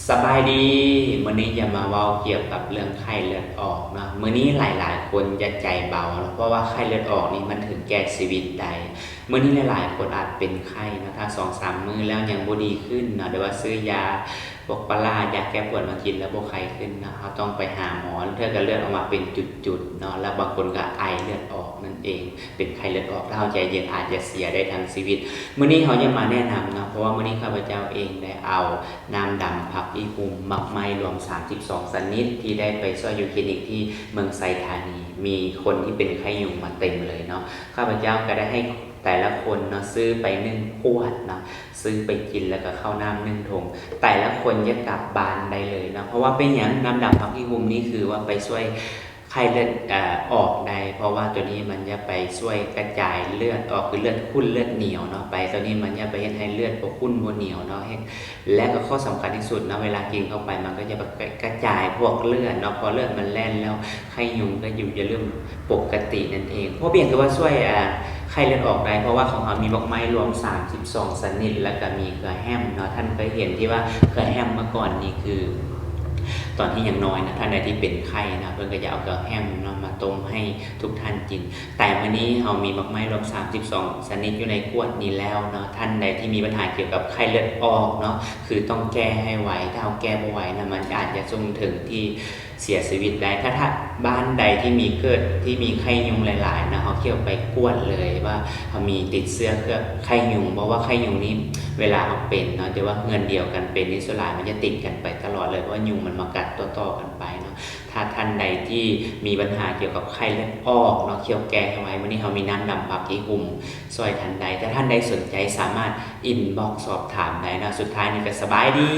สบายดีมื้อนี้จะมาเว้าเกี่ยวกับเรื่องไข้เลือดออกเนาะมื้อนี้หลายๆคนจะใจเบาเพราะว่าไข้เลือดออกนี่มันถึงแก่ชีวิตได้มื้อนี้หลายๆคนอาจเป็นไข้นะถ้า2-3มื้อแล้วยังบ่ดีขึ้นเนาะหรือว่าซื้อยาพวกปลายาแก้ปวดมากินแล้วบ่ไข้ขึ้นนะเราต้องไปหาหมอเทื่อก็เลือดออกมาเป็นจุดๆเนาะแล้วบางคนก็ไอเลือดออกนั่นเองเป็นไข้เลือดออกถ้าเฮาใจเย็นอาจจะเสียได้ทั้งชีวิตมื้อนี้เขาจะมาแนะนำเนาะเพราะว่ามื้อนี้ข้าพเจ้าเองได้เอาน้ำดำผักอีหุ่มหมักไหม้รวม32ชนิดที่ได้ไปช่วยอยู่คลินิกที่เมืองไซธานีมีคนที่เป็นไข้ยุงมาเต็มเลยเนาะข้าพเจ้าก็ได้ให้แต่ละคนเนาะซื้อไป1ขวดเนาะซื้อไปกินแล้วก็เข้าน้ำ1ถุงแต่ละคนจะกลับบ้านได้เลยเนาะเพราะว่าเป็นอย่างน้ำดำผักอีหุ่มนี่คือว่าไปช่วยไข้เลือดออกได้เพราะว่าตัวนี้มันจะไปช่วยกระจายเลือดออกคือเลือดข้นเลือดเหนียวเนาะไปตัวนี้มันจะไปเฮ็ดให้เลือดบ่ข้นบ่เหนียวเนาะและก็ข้อสำคัญที่สุดนะเวลากินเข้าไปมันก็จะกระจายพวกเลือดเนาะพอเลือดมันแล่นแล้วไข้ยุงก็อยู่จะเริ่มปกตินั่นเองเพราะเพียงแต่ว่าช่วยไข้เลือดออกได้เพราะว่าของเรามีดอกไม้รวม32ชนิดแล้วก็มีเกลือแฮมเนาะท่านเคยเห็นที่ว่าเกลือแฮมเมื่อก่อนนี่คือตอนที่ยังน้อยนะท่านใดที่เป็นไข้นะเพิ่นก็จะเอาเกลือแฮมเนาะมาต้มให้ทุกท่านกินแต่มื้อนี้เรามีดอกไม้รวม32ชนิดอยู่ในขวดนี้แล้วเนาะท่านใดที่มีปัญหาเกี่ยวกับไข้เลือดออกเนาะคือต้องแก้ให้ไวถ้าเอาแก้บ่ไหวนะมันอาจจะส่งถึงที่เสียชีวิตได้ถ้าบ้านใดที่มีเกิดที่มีไข้ยุงหลายๆนะเขาเกี่ยวไปกวดเลยว่าเขามีติดเสื้อเครือไข้ยุงเพราะว่าไข้ยุงนี้เวลาเขาเป็นเนาะแต่ว่าเงินเดียวกันเป็นนิสลายมันจะติดกันไปตลอดเลยเพราะว่ายุงมันมากัดต่อๆกันไปเนาะถ้าท่านใดที่มีปัญหาเกี่ยวกับไข้เลือดออกเนาะเกี่ยวแก้ไว้วันนี้เขามีน้ำดำผักอีหุ่มซอยท่านใดถ้าท่านใดสนใจสามารถอินบ็อกซ์สอบถามได้นะสุดท้ายนี่ก็สบายดี